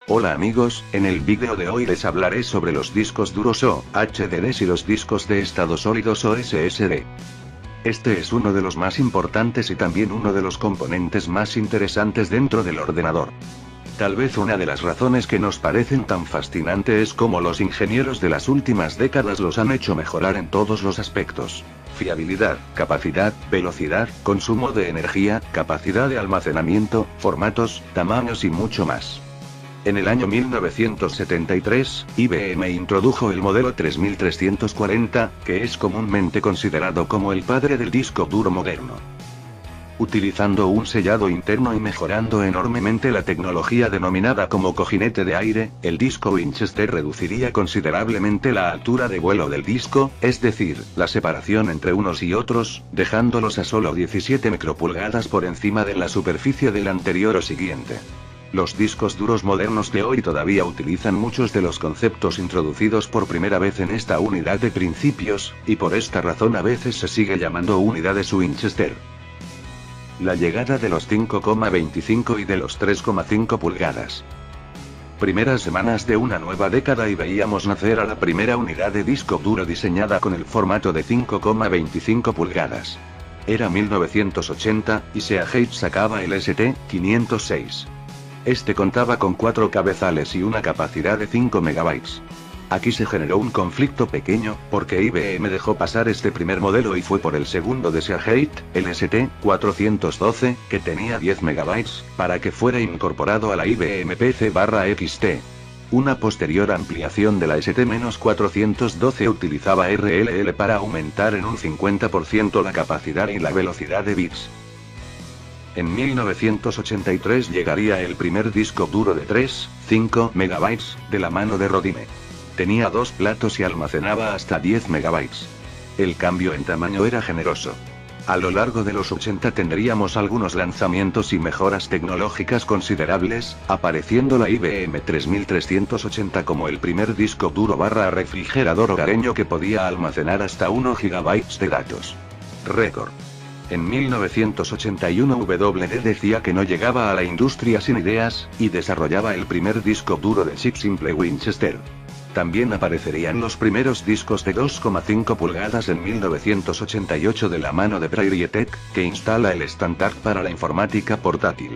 Hola amigos, en el vídeo de hoy les hablaré sobre los discos duros o HDDs y los discos de estado sólidos o SSD. Este es uno de los más importantes y también uno de los componentes más interesantes dentro del ordenador. Tal vez una de las razones que nos parecen tan fascinante es cómo los ingenieros de las últimas décadas los han hecho mejorar en todos los aspectos: fiabilidad, capacidad, velocidad, consumo de energía, capacidad de almacenamiento, formatos, tamaños y mucho más. En el año 1973, IBM introdujo el modelo 3340, que es comúnmente considerado como el padre del disco duro moderno. Utilizando un sellado interno y mejorando enormemente la tecnología denominada como cojinete de aire, el disco Winchester reduciría considerablemente la altura de vuelo del disco, es decir, la separación entre unos y otros, dejándolos a solo 17 micropulgadas por encima de la superficie del anterior o siguiente. Los discos duros modernos de hoy todavía utilizan muchos de los conceptos introducidos por primera vez en esta unidad de principios, y por esta razón a veces se sigue llamando unidades Winchester. La llegada de los 5,25 y de los 3,5 pulgadas. Primeras semanas de una nueva década y veíamos nacer a la primera unidad de disco duro diseñada con el formato de 5,25 pulgadas. Era 1980, y Seagate sacaba el ST-506. Este contaba con 4 cabezales y una capacidad de 5 MB. Aquí se generó un conflicto pequeño, porque IBM dejó pasar este primer modelo y fue por el segundo de Seagate, el ST-412, que tenía 10 MB, para que fuera incorporado a la IBM PC/XT. Una posterior ampliación de la ST-412 utilizaba RLL para aumentar en un 50% la capacidad y la velocidad de bits. En 1983 llegaría el primer disco duro de 3,5 MB, de la mano de Rodime. Tenía 2 platos y almacenaba hasta 10 MB. El cambio en tamaño era generoso. A lo largo de los 80 tendríamos algunos lanzamientos y mejoras tecnológicas considerables, apareciendo la IBM 3380 como el primer disco duro/refrigerador hogareño que podía almacenar hasta 1 GB de datos. Récord. En 1981 WD decía que no llegaba a la industria sin ideas, y desarrollaba el primer disco duro de chip simple Winchester. También aparecerían los primeros discos de 2,5 pulgadas en 1988 de la mano de Prairie Tech, que instala el estándar para la informática portátil.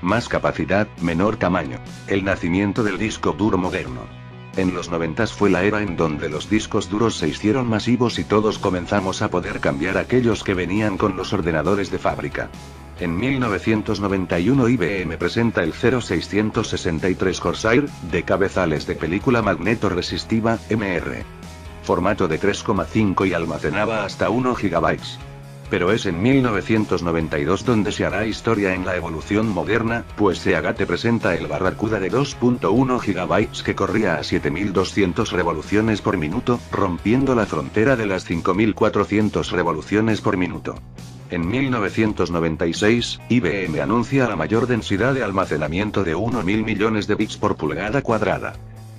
Más capacidad, menor tamaño. El nacimiento del disco duro moderno. En los 90 fue la era en donde los discos duros se hicieron masivos y todos comenzamos a poder cambiar aquellos que venían con los ordenadores de fábrica. En 1991 IBM presenta el 0663 Corsair, de cabezales de película magneto-resistiva, MR. Formato de 3,5 y almacenaba hasta 1 GB. Pero es en 1992 donde se hará historia en la evolución moderna, pues Seagate presenta el Barracuda de 2,1 GB que corría a 7200 revoluciones por minuto, rompiendo la frontera de las 5400 revoluciones por minuto. En 1996, IBM anuncia la mayor densidad de almacenamiento de 1.000 millones de bits por pulgada cuadrada.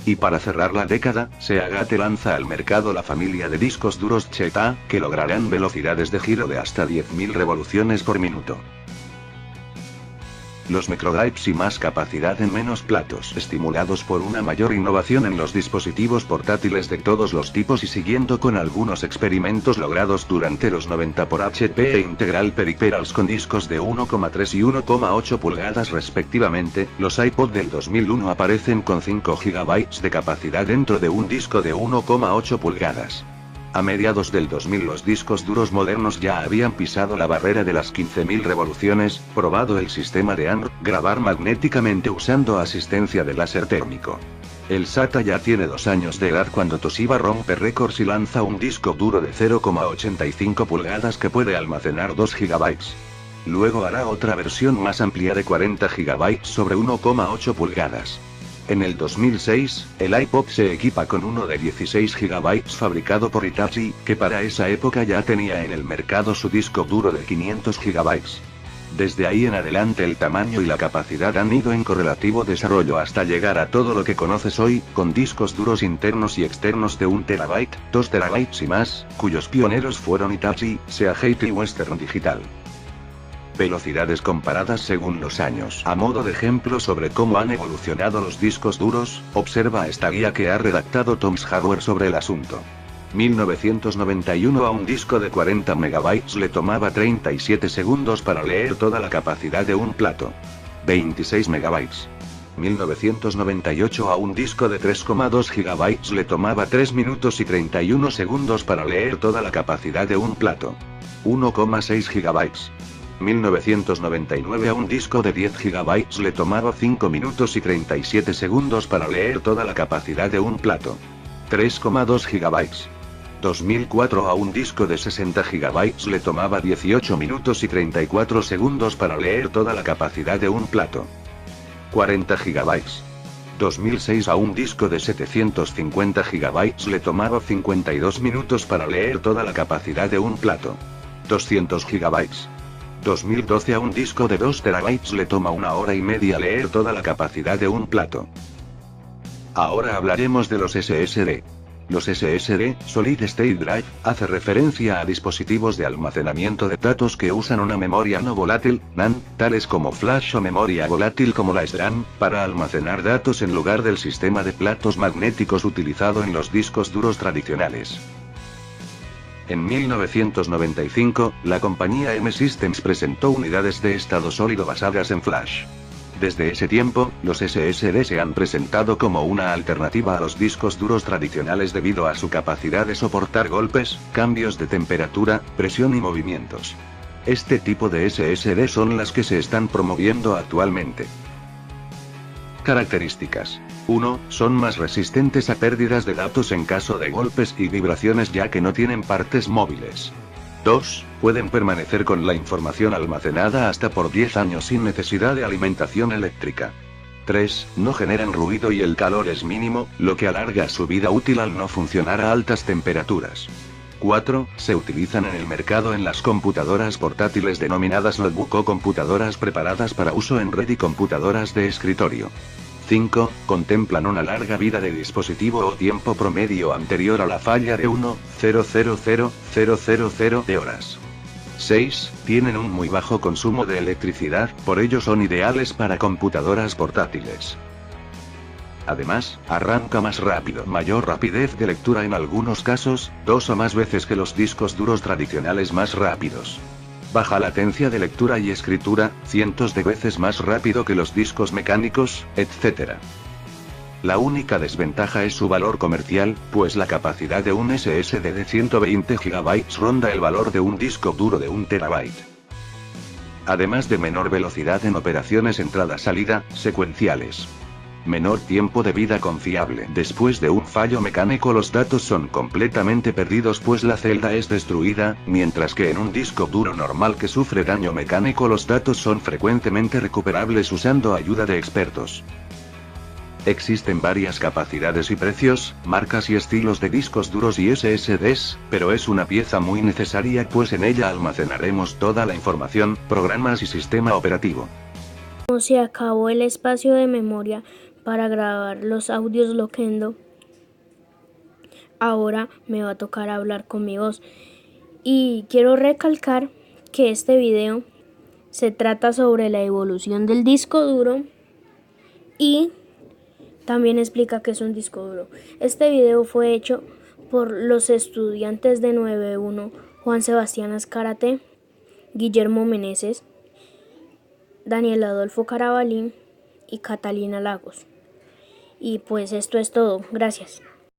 Y para cerrar la década, Seagate lanza al mercado la familia de discos duros Cheta, que lograrán velocidades de giro de hasta 10.000 revoluciones por minuto. Los microdrives y más capacidad en menos platos, estimulados por una mayor innovación en los dispositivos portátiles de todos los tipos y siguiendo con algunos experimentos logrados durante los 90 por HP e Integral Peripherals con discos de 1,3 y 1,8 pulgadas respectivamente, los iPod del 2001 aparecen con 5 GB de capacidad dentro de un disco de 1,8 pulgadas. A mediados del 2000 los discos duros modernos ya habían pisado la barrera de las 15.000 revoluciones, probado el sistema de ANR, grabar magnéticamente usando asistencia de láser térmico. El SATA ya tiene 2 años de edad cuando Toshiba rompe récords y lanza un disco duro de 0,85 pulgadas que puede almacenar 2 GB. Luego hará otra versión más amplia de 40 GB sobre 1,8 pulgadas. En el 2006, el iPod se equipa con uno de 16 GB fabricado por Hitachi, que para esa época ya tenía en el mercado su disco duro de 500 GB. Desde ahí en adelante el tamaño y la capacidad han ido en correlativo desarrollo hasta llegar a todo lo que conoces hoy, con discos duros internos y externos de 1 TB, 2 TB y más, cuyos pioneros fueron Hitachi, Seagate y Western Digital. Velocidades comparadas según los años. A modo de ejemplo sobre cómo han evolucionado los discos duros, observa esta guía que ha redactado Tom's Hardware sobre el asunto. 1991 a un disco de 40 MB le tomaba 37 segundos para leer toda la capacidad de un plato. 26 MB. 1998 a un disco de 3,2 GB le tomaba 3 minutos y 31 segundos para leer toda la capacidad de un plato. 1,6 GB. 1999 a un disco de 10 GB le tomaba 5 minutos y 37 segundos para leer toda la capacidad de un plato. 3,2 GB. 2004 a un disco de 60 GB le tomaba 18 minutos y 34 segundos para leer toda la capacidad de un plato. 40 GB. 2006 a un disco de 750 GB le tomaba 52 minutos para leer toda la capacidad de un plato. 200 GB. 2012 a un disco de 2 TB le toma 1 hora y media leer toda la capacidad de un plato. Ahora hablaremos de los SSD. Los SSD, Solid State Drive, hace referencia a dispositivos de almacenamiento de datos que usan una memoria no volátil, NAND, tales como flash o memoria volátil como la SRAM, para almacenar datos en lugar del sistema de platos magnéticos utilizado en los discos duros tradicionales. En 1995, la compañía M-Systems presentó unidades de estado sólido basadas en flash. Desde ese tiempo, los SSD se han presentado como una alternativa a los discos duros tradicionales debido a su capacidad de soportar golpes, cambios de temperatura, presión y movimientos. Este tipo de SSD son las que se están promoviendo actualmente. Características. 1. Son más resistentes a pérdidas de datos en caso de golpes y vibraciones ya que no tienen partes móviles. 2. Pueden permanecer con la información almacenada hasta por 10 años sin necesidad de alimentación eléctrica. 3. No generan ruido y el calor es mínimo, lo que alarga su vida útil al no funcionar a altas temperaturas. 4. Se utilizan en el mercado en las computadoras portátiles denominadas notebook o computadoras preparadas para uso en red y computadoras de escritorio. 5. Contemplan una larga vida de dispositivo o tiempo promedio anterior a la falla de 1,000,000 de horas. 6. Tienen un muy bajo consumo de electricidad, por ello son ideales para computadoras portátiles. Además, arranca más rápido, mayor rapidez de lectura en algunos casos, 2 o más veces que los discos duros tradicionales más rápidos. Baja latencia de lectura y escritura, cientos de veces más rápido que los discos mecánicos, etc. La única desventaja es su valor comercial, pues la capacidad de un SSD de 120 GB ronda el valor de un disco duro de 1 TB. Además de menor velocidad en operaciones entrada-salida, secuenciales. Menor tiempo de vida confiable. Después de un fallo mecánico los datos son completamente perdidos pues la celda es destruida, mientras que en un disco duro normal que sufre daño mecánico los datos son frecuentemente recuperables usando ayuda de expertos. Existen varias capacidades y precios, marcas y estilos de discos duros y SSDs, pero es una pieza muy necesaria pues en ella almacenaremos toda la información, programas y sistema operativo. Se acabó el espacio de memoria para grabar los audios Loquendo. Ahora me va a tocar hablar con mi voz. Y quiero recalcar que este video se trata sobre la evolución del disco duro y también explica qué es un disco duro. Este video fue hecho por los estudiantes de 9.1 Juan Sebastián Azcárate, Guillermo Meneses, Daniel Adolfo Carabalín y Catalina Lagos. Y pues esto es todo. Gracias.